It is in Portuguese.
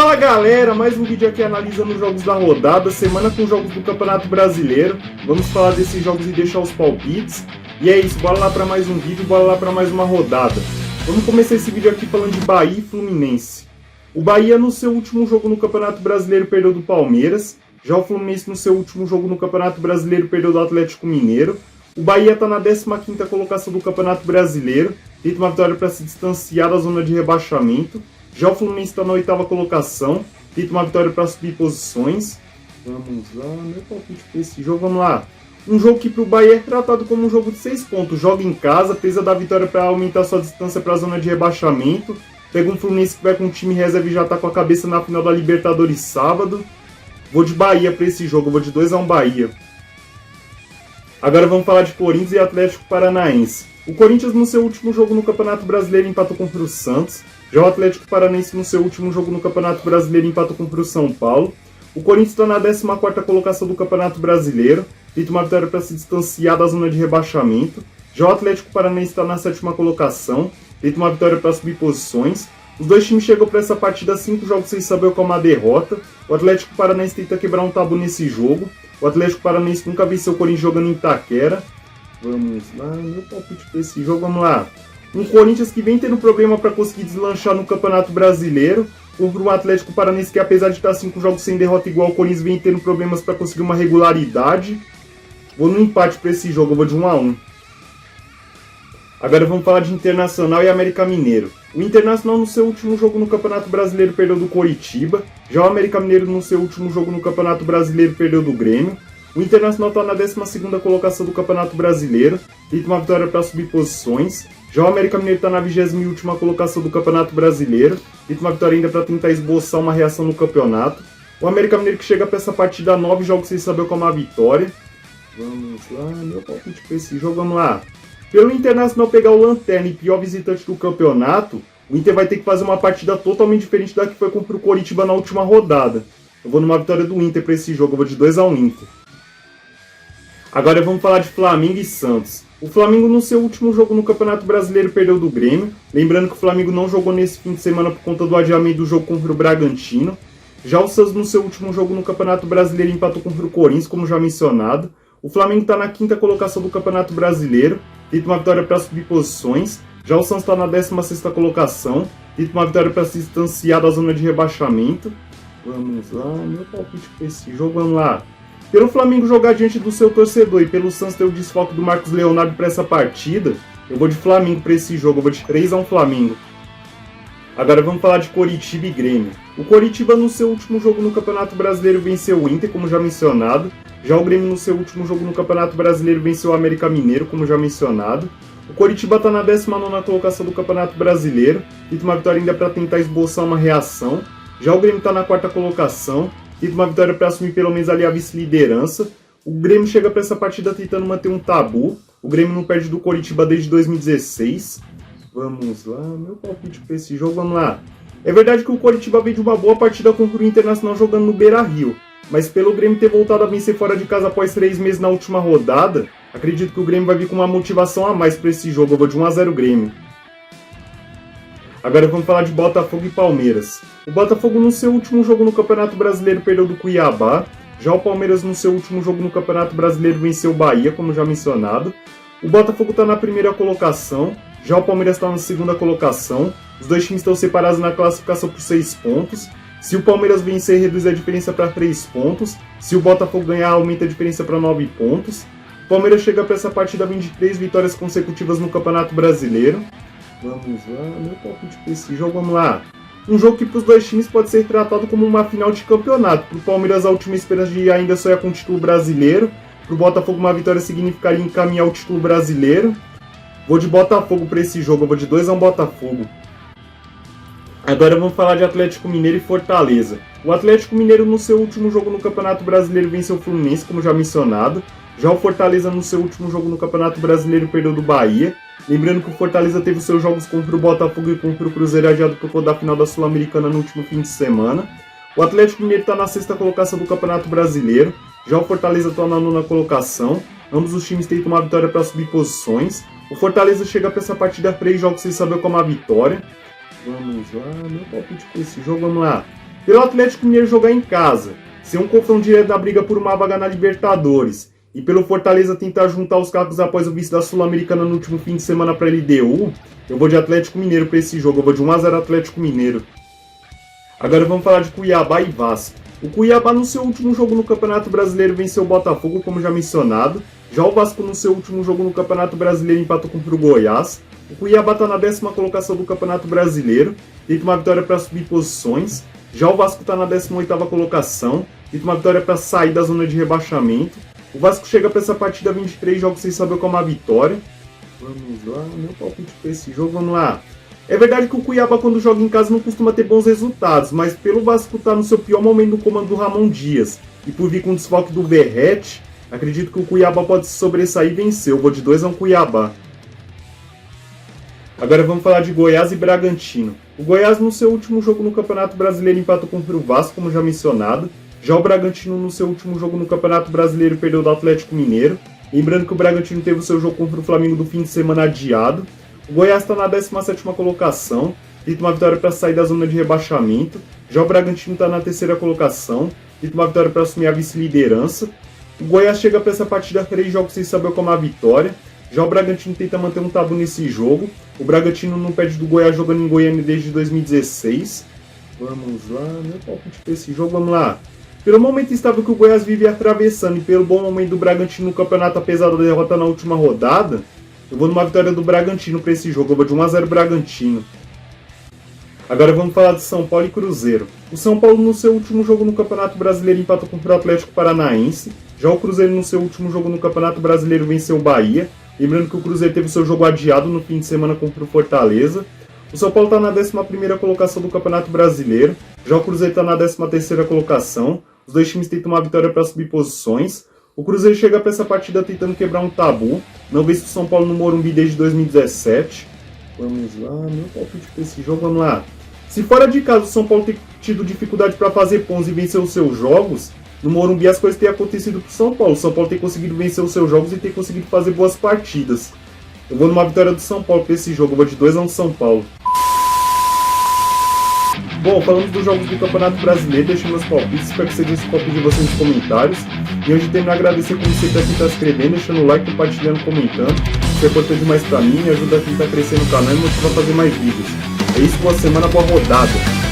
Fala galera, mais um vídeo aqui analisando os jogos da rodada, semana com jogos do Campeonato Brasileiro. Vamos falar desses jogos e deixar os palpites. E é isso, bora lá para mais um vídeo, bora lá para mais uma rodada. Vamos começar esse vídeo aqui falando de Bahia e Fluminense. O Bahia no seu último jogo no Campeonato Brasileiro perdeu do Palmeiras. Já o Fluminense no seu último jogo no Campeonato Brasileiro perdeu do Atlético Mineiro. O Bahia está na 15ª colocação do Campeonato Brasileiro, tenta uma vitória para se distanciar da zona de rebaixamento. Já o Fluminense está na 8ª colocação, tenta uma vitória para subir posições. Vamos lá, meu palpite para esse jogo, vamos lá. Um jogo que para o Bahia é tratado como um jogo de 6 pontos, joga em casa, precisa da vitória para aumentar sua distância para a zona de rebaixamento. Pega um Fluminense que vai com um time reserva e já está com a cabeça na final da Libertadores sábado. Vou de Bahia para esse jogo, vou de 2-1 Bahia. Agora vamos falar de Corinthians e Atlético Paranaense. O Corinthians no seu último jogo no Campeonato Brasileiro empatou contra o Santos. Já o Atlético Paranaense no seu último jogo no Campeonato Brasileiro empatou contra o São Paulo. O Corinthians está na 14ª colocação do Campeonato Brasileiro, tenta uma vitória para se distanciar da zona de rebaixamento. Já o Atlético Paranaense está na 7ª colocação, tenta uma vitória para subir posições. Os dois times chegam para essa partida 5 jogos sem saber qual é uma derrota. O Atlético Paranaense tenta quebrar um tabu nesse jogo. O Atlético Paranaense nunca venceu o Corinthians jogando em Itaquera. Vamos lá, meu palpite para esse jogo, vamos lá. Um Corinthians que vem tendo problema para conseguir deslanchar no Campeonato Brasileiro. Contra um Atlético Paranaense que, apesar de estar 5 jogos sem derrota igual, o Corinthians vem tendo problemas para conseguir uma regularidade. Vou no empate para esse jogo, eu vou de 1-1. Agora vamos falar de Internacional e América Mineiro. O Internacional no seu último jogo no Campeonato Brasileiro perdeu do Coritiba. Já o América Mineiro no seu último jogo no Campeonato Brasileiro perdeu do Grêmio. O Internacional está na 12ª colocação do Campeonato Brasileiro, tenta uma vitória para subir posições. Já o América Mineiro está na 20ª colocação do Campeonato Brasileiro, tenta uma vitória ainda para tentar esboçar uma reação no campeonato. O América Mineiro que chega para essa partida 9 jogos sem saber qual é uma vitória. Vamos lá, meu palpite para esse jogo, vamos lá. Pelo Internacional pegar o lanterna e pior visitante do campeonato, o Inter vai ter que fazer uma partida totalmente diferente da que foi contra o Coritiba na última rodada. Eu vou numa vitória do Inter para esse jogo, eu vou de 2-1 Inter. Agora vamos falar de Flamengo e Santos. O Flamengo no seu último jogo no Campeonato Brasileiro perdeu do Grêmio. Lembrando que o Flamengo não jogou nesse fim de semana por conta do adiamento do jogo contra o Bragantino. Já o Santos no seu último jogo no Campeonato Brasileiro empatou contra o Corinthians, como já mencionado. O Flamengo está na 5ª colocação do Campeonato Brasileiro, tenta uma vitória para subir posições. Já o Santos está na 16ª colocação, tenta uma vitória para se distanciar da zona de rebaixamento. Vamos lá, meu palpite para esse jogo, vamos lá. Pelo Flamengo jogar diante do seu torcedor e pelo Santos ter o desfalque do Marcos Leonardo para essa partida, eu vou de Flamengo para esse jogo, eu vou de 3-1 Flamengo. Agora vamos falar de Coritiba e Grêmio. O Coritiba no seu último jogo no Campeonato Brasileiro venceu o Inter, como já mencionado. Já o Grêmio no seu último jogo no Campeonato Brasileiro venceu o América Mineiro, como já mencionado. O Coritiba está na 19ª colocação do Campeonato Brasileiro, tenta uma vitória ainda para tentar esboçar uma reação. Já o Grêmio está na 4ª colocação, tenta uma vitória para assumir pelo menos ali a vice-liderança. O Grêmio chega para essa partida tentando manter um tabu. O Grêmio não perde do Coritiba desde 2016. Vamos lá, meu palpite para esse jogo, vamos lá. É verdade que o Coritiba veio de uma boa partida contra o Internacional jogando no Beira-Rio, mas pelo Grêmio ter voltado a vencer fora de casa após 3 meses na última rodada, acredito que o Grêmio vai vir com uma motivação a mais para esse jogo, eu vou de 1-0 Grêmio. Agora vamos falar de Botafogo e Palmeiras. O Botafogo no seu último jogo no Campeonato Brasileiro perdeu do Cuiabá. Já o Palmeiras no seu último jogo no Campeonato Brasileiro venceu o Bahia, como já mencionado. O Botafogo está na 1ª colocação, já o Palmeiras está na 2ª colocação. Os dois times estão separados na classificação por 6 pontos. Se o Palmeiras vencer, reduz a diferença para 3 pontos. Se o Botafogo ganhar, aumenta a diferença para 9 pontos. O Palmeiras chega para essa partida vindo de 3 vitórias consecutivas no Campeonato Brasileiro. Vamos lá, meu palpite para esse jogo, vamos lá. Um jogo que para os dois times pode ser tratado como uma final de campeonato. Para o Palmeiras a última esperança de ainda sonhar com o título brasileiro. Para o Botafogo uma vitória significaria encaminhar o título brasileiro. Vou de Botafogo para esse jogo, eu vou de 2-1 Botafogo. Agora vamos falar de Atlético Mineiro e Fortaleza. O Atlético Mineiro no seu último jogo no Campeonato Brasileiro venceu o Fluminense, como já mencionado. Já o Fortaleza no seu último jogo no Campeonato Brasileiro perdeu do Bahia. Lembrando que o Fortaleza teve os seus jogos contra o Botafogo e contra o Cruzeiro adiado por conta da final da Sul-Americana no último fim de semana. O Atlético Mineiro está na 6ª colocação do Campeonato Brasileiro. Já o Fortaleza está na 9ª colocação. Ambos os times tentam uma vitória para subir posições. O Fortaleza chega para essa partida 3 jogos sem saber qual é uma vitória. Vamos lá, meu palpite para esse jogo, vamos lá. Pelo Atlético Mineiro jogar em casa, ser um confronto direto da briga por uma vaga na Libertadores, e pelo Fortaleza tentar juntar os cacos após o vice da Sul-Americana no último fim de semana para a LDU, eu vou de Atlético Mineiro para esse jogo, eu vou de 1-0 Atlético Mineiro. Agora vamos falar de Cuiabá e Vasco. O Cuiabá no seu último jogo no Campeonato Brasileiro venceu o Botafogo, como já mencionado. Já o Vasco no seu último jogo no Campeonato Brasileiro empatou contra o Goiás. O Cuiabá está na 10ª colocação do Campeonato Brasileiro, tenta uma vitória para subir posições. Já o Vasco está na 18ª colocação, tenta uma vitória para sair da zona de rebaixamento. O Vasco chega para essa partida 23 jogos sem saber qual é uma vitória. Vamos lá, meu palpite para esse jogo, vamos lá. É verdade que o Cuiabá, quando joga em casa, não costuma ter bons resultados, mas pelo Vasco estar no seu pior momento no comando do Ramon Dias e por vir com o desfalque do Verratti, acredito que o Cuiabá pode se sobressair e vencer. Eu vou de 2-1 Cuiabá. Agora vamos falar de Goiás e Bragantino. O Goiás, no seu último jogo no Campeonato Brasileiro, empatou contra o Vasco, como já mencionado. Já o Bragantino, no seu último jogo no Campeonato Brasileiro, perdeu do Atlético Mineiro. Lembrando que o Bragantino teve o seu jogo contra o Flamengo do fim de semana adiado. O Goiás está na 17ª colocação, tenta uma vitória para sair da zona de rebaixamento. Já o Bragantino está na 3ª colocação, tenta uma vitória para assumir a vice-liderança. O Goiás chega para essa partida 3 jogos sem saber como a vitória. Já o Bragantino tenta manter um tabu nesse jogo. O Bragantino não perde do Goiás jogando em Goiânia desde 2016. Vamos lá, meu palpite para esse jogo, vamos lá. Pelo momento estável que o Goiás vive atravessando e pelo bom momento do Bragantino no campeonato, apesar da derrota na última rodada, eu vou numa vitória do Bragantino para esse jogo, eu vou de 1-0 Bragantino. Agora vamos falar de São Paulo e Cruzeiro. O São Paulo no seu último jogo no Campeonato Brasileiro empatou contra o Atlético Paranaense. Já o Cruzeiro no seu último jogo no Campeonato Brasileiro venceu o Bahia. Lembrando que o Cruzeiro teve seu jogo adiado no fim de semana contra o Fortaleza. O São Paulo está na 11ª colocação do Campeonato Brasileiro. Já o Cruzeiro está na 13ª colocação. Os dois times tentam uma vitória para subir posições. O Cruzeiro chega para essa partida tentando quebrar um tabu. Não vence o São Paulo no Morumbi desde 2017. Vamos lá, meu palpite para esse jogo, vamos lá. Se fora de casa o São Paulo ter tido dificuldade para fazer pontos e vencer os seus jogos, no Morumbi as coisas têm acontecido para o São Paulo. O São Paulo tem conseguido vencer os seus jogos e tem conseguido fazer boas partidas. Eu vou numa vitória do São Paulo para esse jogo, eu vou de 2-1 São Paulo. Bom, falamos dos jogos do Campeonato Brasileiro, deixem meus palpites, espero que você deixe o palpite de vocês nos comentários. E antes de terminar, agradecer como sempre a quem está se inscrevendo, deixando o like, compartilhando, comentando. Isso é importante demais para mim, me ajuda a quem está crescendo no canal e me motiva a fazer mais vídeos. É isso, boa semana, boa rodada!